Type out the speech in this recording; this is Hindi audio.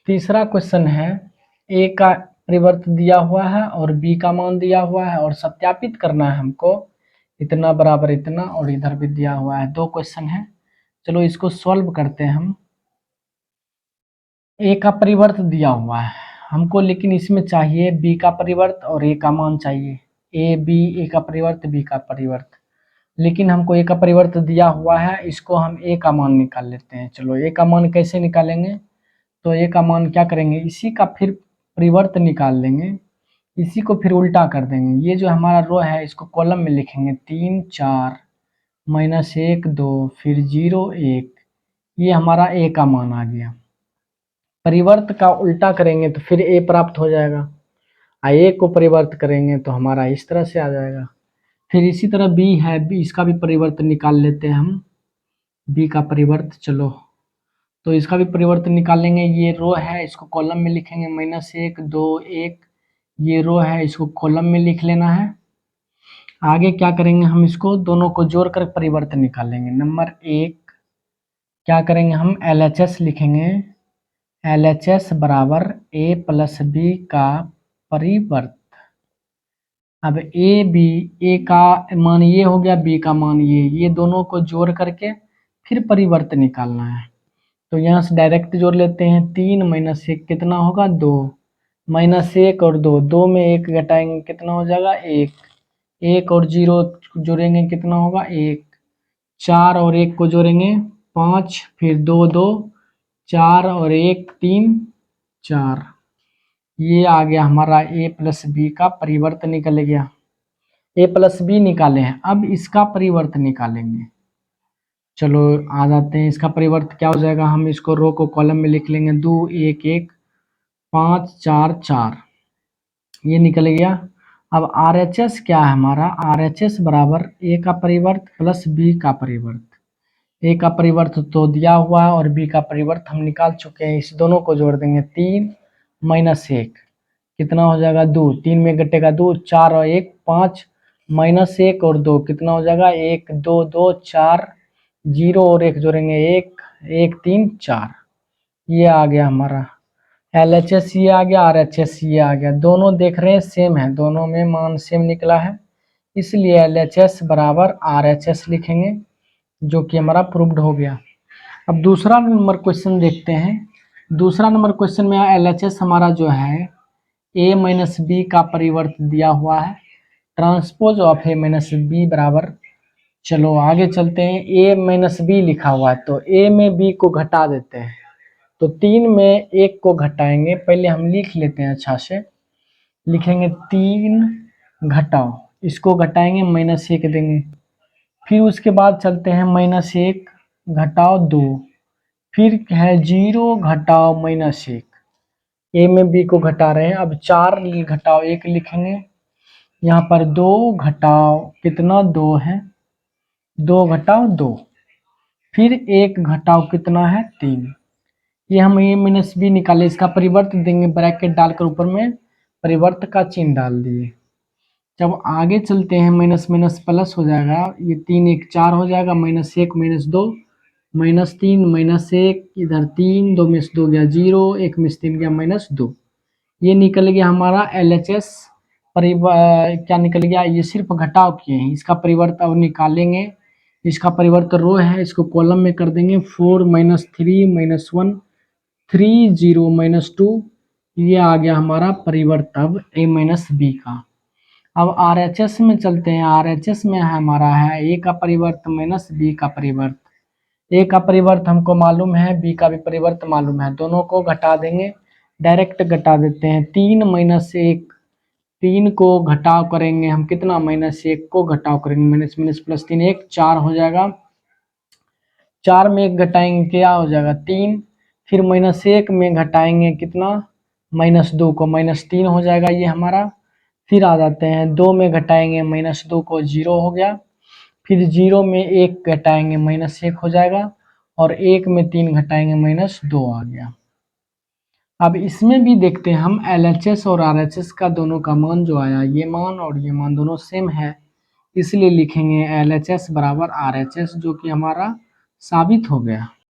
तीसरा क्वेश्चन है, ए का परिवर्त दिया हुआ है और बी का मान दिया हुआ है और सत्यापित करना है हमको, इतना बराबर इतना और इधर भी दिया हुआ है। दो क्वेश्चन है, चलो इसको सॉल्व करते हैं हम। ए का परिवर्त दिया हुआ है हमको, लेकिन इसमें चाहिए बी का परिवर्त और ए का मान चाहिए। ए बी, ए का परिवर्त बी का परिवर्त, लेकिन हमको ए का परिवर्त दिया हुआ है, इसको हम ए का मान निकाल लेते हैं। चलो ए का मान कैसे निकालेंगे, तो ए का मान क्या करेंगे, इसी का फिर परिवर्त निकाल लेंगे, इसी को फिर उल्टा कर देंगे। ये जो हमारा रो है इसको कॉलम में लिखेंगे 3 4 -1 2 फिर 0 1, ये हमारा ए का मान आ गया। परिवर्त का उल्टा करेंगे तो फिर ए प्राप्त हो जाएगा, ए को परिवर्त करेंगे तो हमारा इस तरह से आ जाएगा। फिर इसी तरह बी है, बी इसका भी परिवर्त निकाल लेते हैं हम, बी का परिवर्त। चलो तो इसका भी परिवर्तन निकाल लेंगे। ये रो है इसको कॉलम में लिखेंगे -1 2 1, ये रो है इसको कॉलम में लिख लेना है। आगे क्या करेंगे, हम इसको दोनों को जोड़कर परिवर्तन निकालेंगे। नंबर 1 क्या करेंगे, हम LHS लिखेंगे, LHS बराबर a प्लस बी का परिवर्त। अब ए का मान ये हो गया, बी का मान ये दोनों को जोड़ करके फिर परिवर्तन निकालना है। तो यहाँ से डायरेक्ट जोड़ लेते हैं, 3 -1 कितना होगा 2, -1 और 2, 2 में 1 घटाएंगे कितना हो जाएगा 1, 1 और 0 जोड़ेंगे कितना होगा 1, 4 और 1 को जोड़ेंगे 5, फिर 2 2 4 और 1 3 4, ये आ गया हमारा a प्लस बी का परिवर्त निकल गया। a प्लस बी निकाले हैं, अब इसका परिवर्त निकालेंगे। चलो आ जाते हैं, इसका परिवर्त क्या हो जाएगा, हम इसको रो को कॉलम में लिख लेंगे, 2 1 1 5 4 4, ये निकल गया। अब RHS क्या है हमारा, RHS बराबर ए का परिवर्त प्लस बी का परिवर्त। ए का परिवर्त तो दिया हुआ है और बी का परिवर्त हम निकाल चुके हैं, इस दोनों को जोड़ देंगे, 3 -1 कितना हो जाएगा 2, 3 में घटेगा 2, 4 और 1 5, -1 और 2 कितना हो जाएगा 1 2 2 4, 0 और 1 जोड़ेंगे 1 1 3 4, ये आ गया हमारा LHS, ये आ गया RHS, ये आ गया। दोनों देख रहे हैं सेम है, दोनों में मान सेम निकला है, इसलिए LHS बराबर RHS लिखेंगे, जो कि हमारा प्रूव्ड हो गया। अब दूसरा नंबर क्वेश्चन देखते हैं। दूसरा नंबर क्वेश्चन में LHS हमारा जो है a माइनस बी का परिवर्त दिया हुआ है, transpose of a minus b बराबर, चलो आगे चलते हैं, a माइनस बी लिखा हुआ है तो a में b को घटा देते हैं, तो 3 में 1 को घटाएंगे, पहले हम लिख लेते हैं अच्छा से, लिखेंगे 3 घटाओ, इसको घटाएंगे -1 देंगे, फिर उसके बाद चलते हैं -1 घटाओ 2, फिर है 0 घटाओ -1, ए में बी को घटा रहे हैं। अब 4 घटाओ 1 लिखेंगे, यहाँ पर 2 घटाओ कितना 2 है, 2 घटाओ 2, फिर 1 घटाओ कितना है 3, ये हम ए माइनस बी निकाले, इसका परिवर्त देंगे, ब्रैकेट डालकर ऊपर में परिवर्त का चिन्ह डाल दिए। जब आगे चलते हैं माइनस माइनस प्लस हो जाएगा, ये 3 1 4 हो जाएगा, -1 -2 -3 -1, इधर 3 2 में से 2 गया 0, 1 में से 3 गया -2, ये निकल गया हमारा LHS क्या निकल गया, ये सिर्फ घटाव किए हैं, इसका परिवर्त अब निकालेंगे। इसका परिवर्त रो है, इसको कॉलम में कर देंगे, 4 -3 -1 3 0 -2, ये आ गया हमारा परिवर्त अब a माइनस बी का। अब RHS में चलते हैं, RHS में है हमारा है a का परिवर्त माइनस बी का परिवर्त। a का परिवर्त हमको मालूम है, b का भी परिवर्त मालूम है, दोनों को घटा देंगे, डायरेक्ट घटा देते हैं, 3 -1, 3 को घटाव करेंगे हम कितना, -1 को घटाव करेंगे, माइनस माइनस प्लस 3 1 4 हो जाएगा, 4 में 1 घटाएंगे क्या हो जाएगा 3, फिर -1 में घटाएंगे कितना -2 को -3 हो जाएगा ये हमारा। फिर आ जाते हैं 2 में घटाएंगे -2 को 0 हो गया, फिर 0 में 1 घटाएंगे -1 हो जाएगा, और 1 में 3 घटाएंगे -2 आ गया। अब इसमें भी देखते हैं हम LHS और RHS का दोनों का मान जो आया, ये मान और ये मान दोनों सेम है, इसलिए लिखेंगे LHS बराबर RHS, जो कि हमारा साबित हो गया।